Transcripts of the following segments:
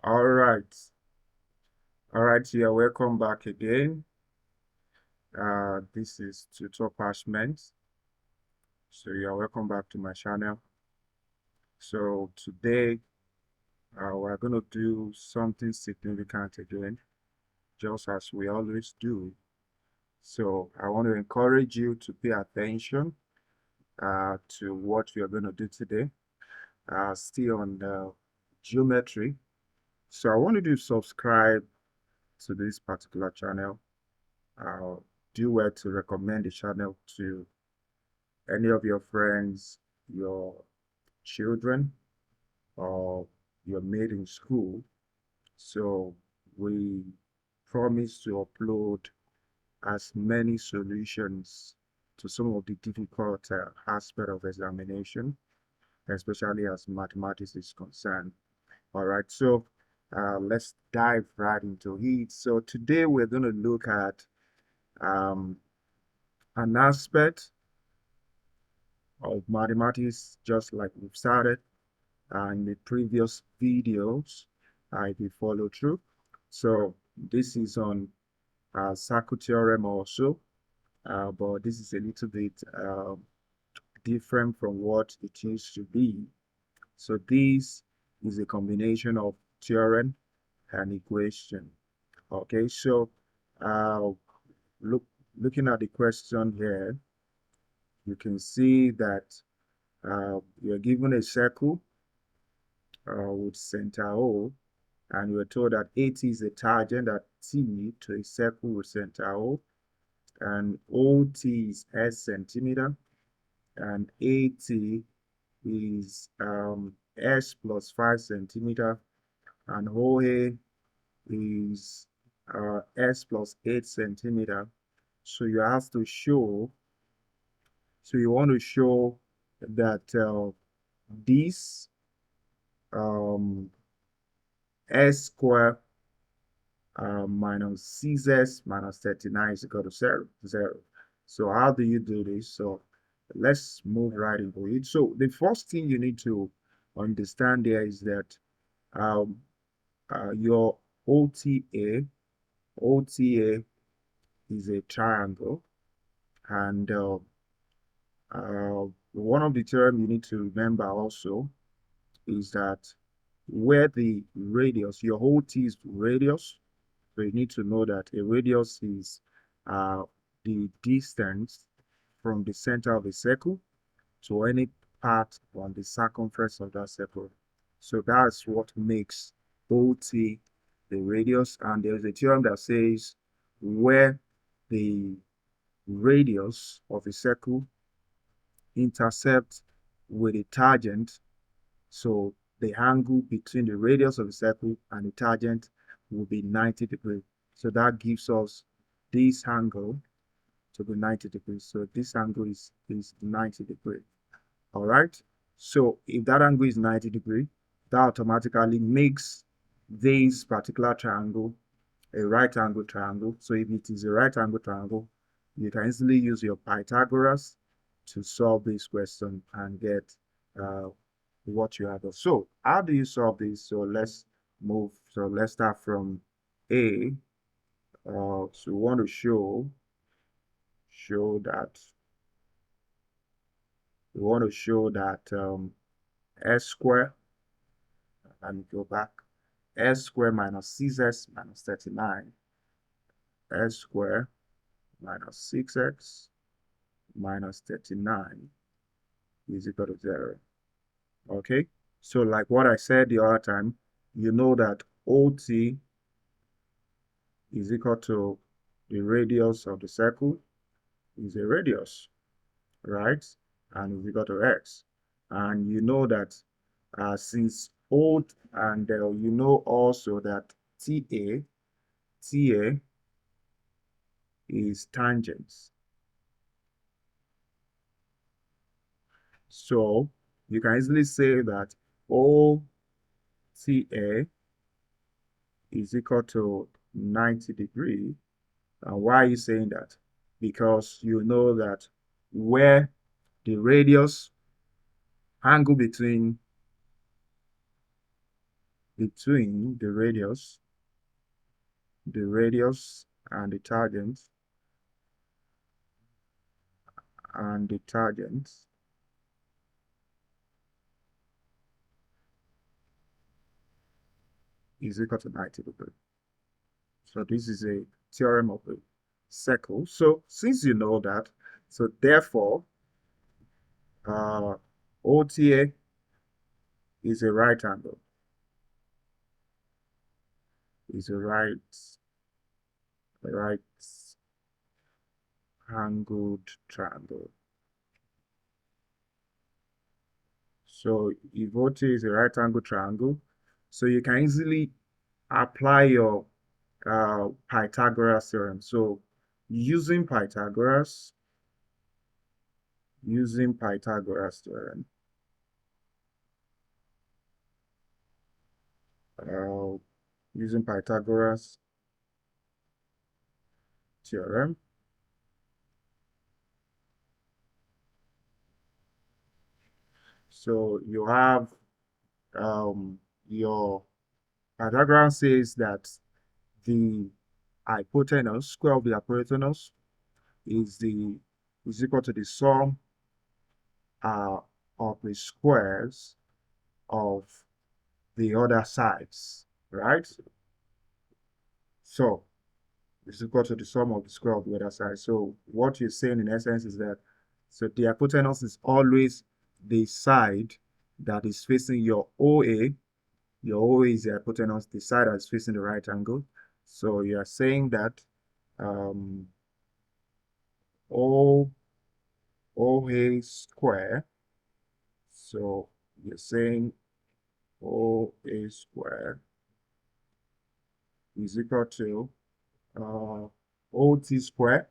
All right. All right, yeah, welcome back again. This is Tutor Parchment. So you're welcome back to my channel. So today we're going to do something significant again, just as we always do. So I want to encourage you to pay attention to what we are going to do today. Still on geometry. So I want you to subscribe to this particular channel. Do well to recommend the channel to any of your friends, your children, or your mate in school. So we promise to upload as many solutions to some of the difficult aspect of examination, especially as mathematics is concerned. All right, so let's dive right into it. So today we're going to look at um, an aspect of mathematics, just like we've started in the previous videos, if you follow through. So this is on circle theorem also, but this is a little bit different from what it used to be. So this is a combination of theorem and equation. Okay, so uh, look looking at the question here, you can see that you're given a circle with center O, and we're told that AT is a tangent at T to a circle with center O, and OT is S centimeter, and AT is S plus 5 centimeter, and OA is S plus 8 centimeter. So you have to show, so you want to show that this um, S square minus 6s minus 39 is equal to 0. So how do you do this? So let's move right into it. So the first thing you need to understand there is that um, your OTA, OTA is a triangle, and one of the terms you need to remember also is that where the radius, your OT is radius, so you need to know that a radius is uh, the distance from the center of a circle to any part on the circumference of that circle. So that's what makes OT the radius. And there's a theorem that says where the radius of a circle intercepts with a tangent, so the angle between the radius of the circle and the tangent will be 90 degrees. So that gives us this angle to be 90 degrees. So this angle is 90 degrees. All right. So if that angle is 90 degrees, that automatically makes this particular triangle a right angle triangle. So if it is a right angle triangle, you can easily use your Pythagoras to solve this question and get uh, what you have. So how do you solve this? So let's move. So let's start from A. So we want to show that S square, let me go back, S square minus 6s minus 39, S square minus 6x minus 39 is equal to 0. Okay, so like what I said the other time, you know that OT is equal to the radius of the circle is a radius, right? And is equal to x. And you know that since OT, and you know also that TA is tangents. So you can easily say that OTA is equal to 90 degrees. And why are you saying that? Because you know that where the radius angle between between the radius and the tangent is equal to 90 degrees. So this is a theorem of a circle. So since you know that, so therefore, OTA is a right angle. Is a right angled triangle. So if OTA is a right angle triangle, so you can easily apply your Pythagoras theorem. So using Pythagoras theorem, uh, using Pythagoras theorem, so you have your Pythagoras says that the hypotenuse, square of the hypotenuse, is equal to the sum of the squares of the other sides, right? So it's equal to the sum of the square of the other side. So what you're saying in essence is that so the hypotenuse is always the side that is facing your OA. Your OA is the hypotenuse, the side that is facing the right angle. So you are saying that um, O OA square. So you're saying OA square is equal to OT square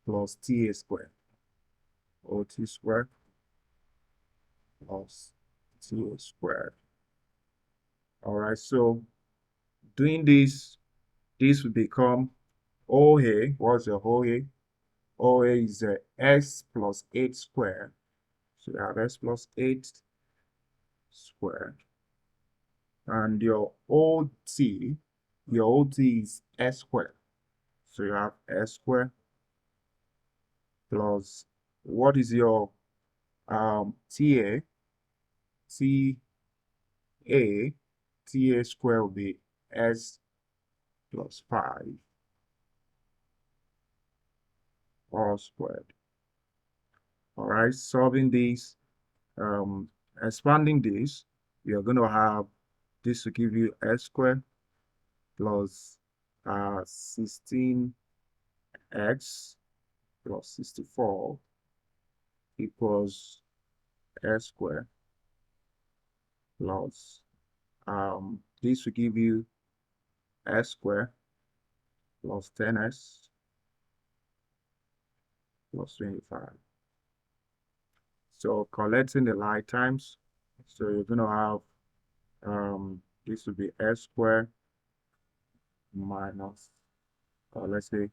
plus TA square. OT square plus TA square. All right, so doing this will become OA. What's your OA? OA is S plus 8 squared. So you have S plus 8 squared. And your OT is S squared. So you have S squared plus what is your TA? TA square will be S plus 5 all squared. All right, solving this, expanding this, you're going to have this to give you S squared plus 16x plus 64 equals S squared plus this will give you S squared plus 10s plus 25. So collecting the like times, so you're going to have this will be S squared minus let's say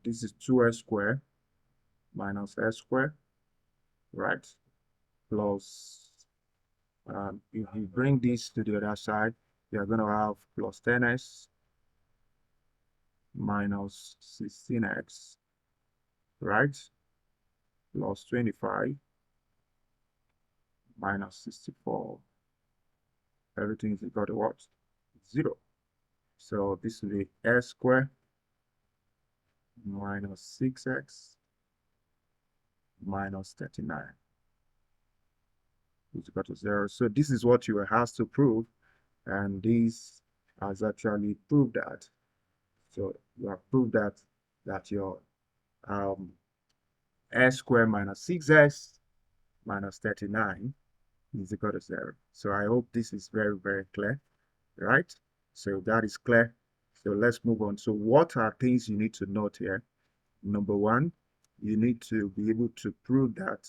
this is 2s squared minus s squared, right? Plus if you bring this to the other side, you're going to have plus 10s minus 16x, right? Plus 25 minus 64. Everything is equal to what? 0. So this will be s squared minus 6x minus 39 is equal to 0. So this is what you were asked to prove, and this has actually proved that. So you have proved that your s squared minus 6x minus 39 is equal to 0. So I hope this is very, very clear, right? So that is clear. So let's move on. So what are things you need to note here? Number one, you need to be able to prove that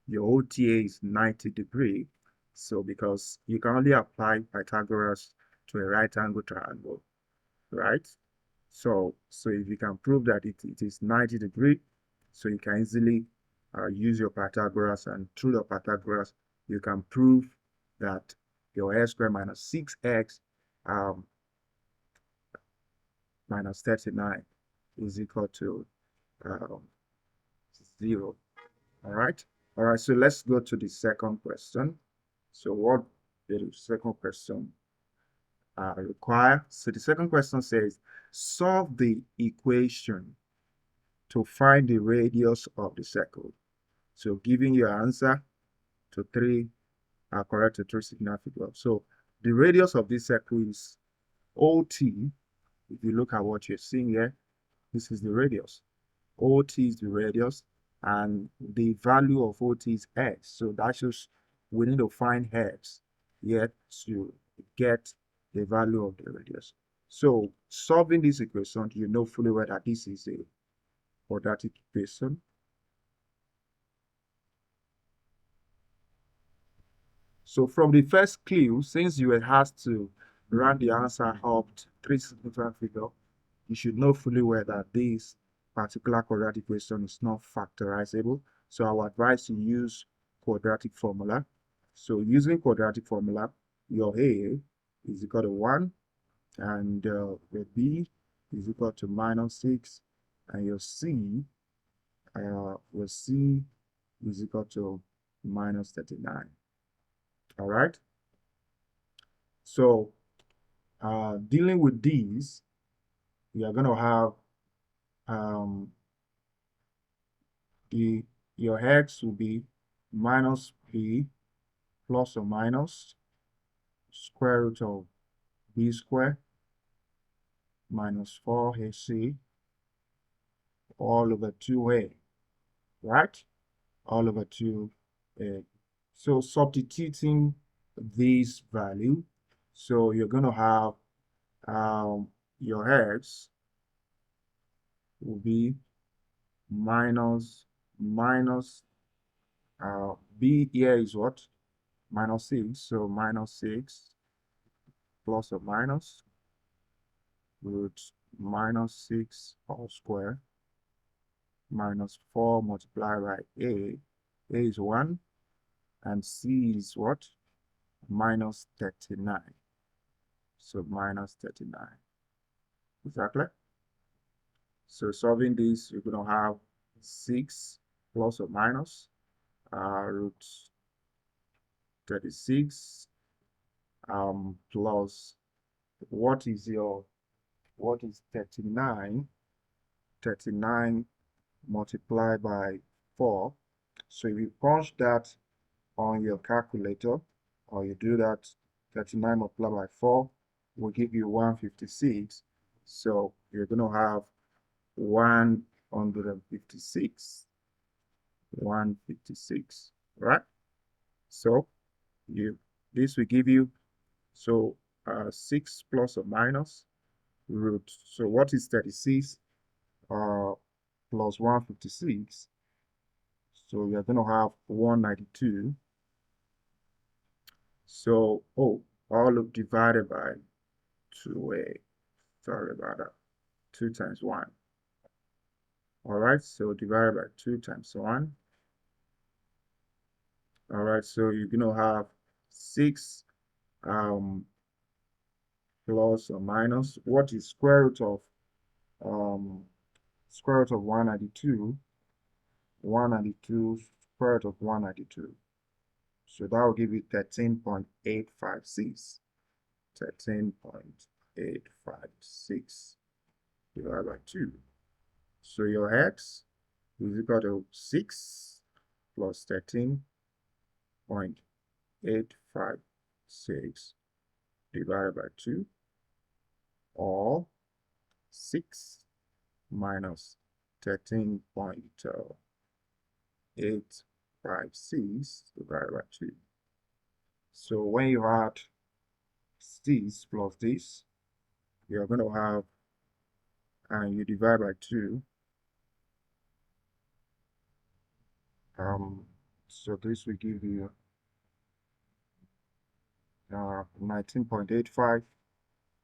your OTA is 90 degrees. So because you can only apply Pythagoras to a right angle triangle, right? So if you can prove that it is 90 degrees, so you can easily use your Pythagoras, and through the Pythagoras, you can prove that your x squared minus 6x minus 39 is equal to um, 0. All right. All right. So let's go to the second question. So what the second question require? So the second question says, solve the equation to find the radius of the circle. So giving your answer to three correct to three significant. So the radius of this circle is OT. If you look at what you're seeing here, this is the radius. OT is the radius, and the value of OT is x. So that shows we need to find x yet to get the value of the radius. So solving this equation, you know fully well that this is a quadratic equation. So from the first clue, since you were asked to round the answer up to three significant figures, you should know fully well that this particular quadratic equation is not factorizable. So I would advise you use quadratic formula. So using quadratic formula, your A is equal to 1, and your B is equal to minus 6, and your C is equal to minus 39. All right. So dealing with these, we are going to have your x will be minus b plus or minus square root of b squared minus 4ac all over 2a, right? All over 2a. So substituting this value, so you're going to have your x will be minus b here is what? Minus 6. So minus 6 plus or minus root minus 6 whole square minus 4 multiplied by a. A is 1 and c is what? Minus 39. So minus 39. Exactly. So solving this, you're going to have 6 plus or minus root 36 plus what is 39? 39 multiplied by 4. So if you punch that on your calculator, or you do that, 39 multiplied by 4 will give you 156. So you're going to have 156. 156, right? So this will give you 6 plus or minus root. So what is 36 plus 156? So you're going to have 192. So, all of divided by 2a. Sorry about that. 2 times 1. All right, so divided by 2 times 1. All right, so you're going to have 6 plus or minus. What is square root of 192? 192 square root of 192. So that will give you 13.856. 13.856 divided by 2. So your x is equal to 6 plus 13.856 divided by 2, or 6 minus 13.856 divided by 2. So when you add this plus this, you're going to have, and you divide by 2, so this will give you 19.85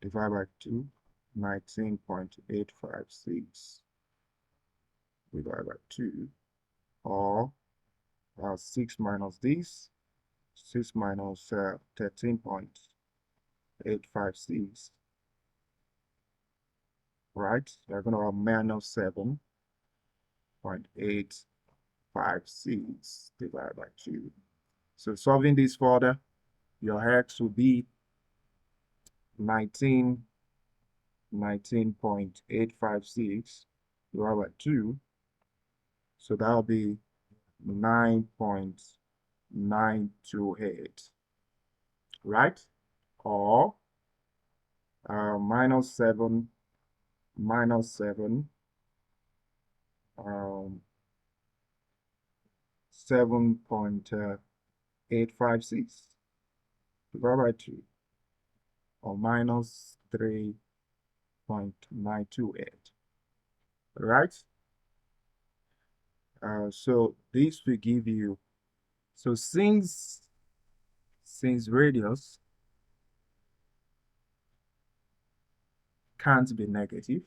divided by 2, 19.856 divided by 2, or 6 minus this, 6 minus 13.856, right? You're going to have minus 7.856 divided by 2. So solving this further, your x will be 19.856 divided by 2. So that'll be 9.928, right? Or minus 7 minus 7 7.856 divided by 2, or minus 3.928, right? So this will give you, so since radius can't be negative,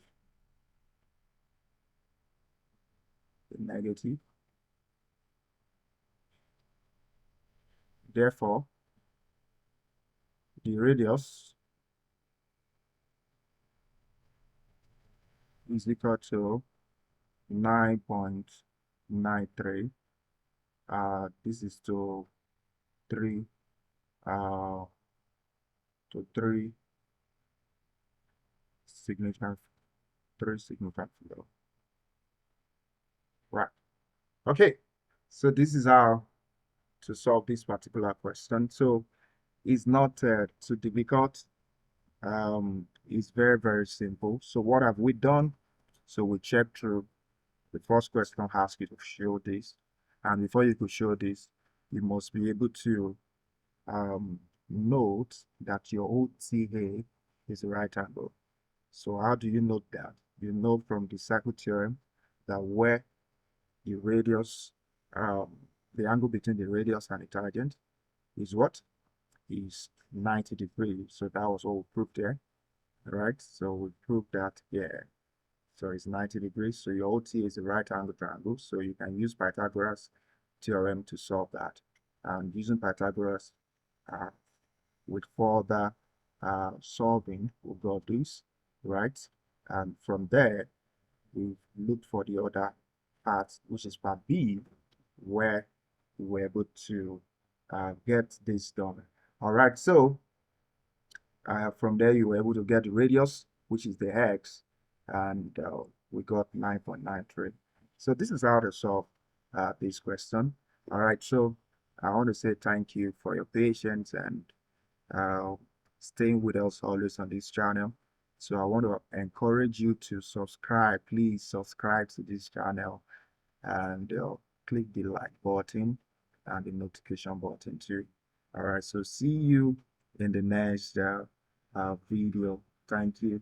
therefore the radius is equal to 9.93. This is to 3 uh to 3 significant flow, right? Okay, so this is how to solve this particular question. So it's not too difficult. It's very, very simple. So what have we done? So we checked through. The first question asks you to show this, and before you could show this, you must be able to note that your OTA is a right angle. So how do you note that? You know from the circle theorem that where the radius, the angle between the radius and the tangent is what? Is 90 degrees. So that was all we proved there, right? So we proved that here. So it's 90 degrees. So your OT is a right angle triangle. So you can use Pythagoras theorem to solve that. And using Pythagoras with further solving, we got this, right? And from there, we looked for the other part, which is part B, where we were able to get this done. All right, so from there, you were able to get the radius, which is the x, and we got 9.93. So this is how to solve this question. All right, so I want to say thank you for your patience and uh, staying with us always on this channel. So I want to encourage you to subscribe. Please subscribe to this channel and click the like button and the notification button too. All right, so see you in the next video. Thank you.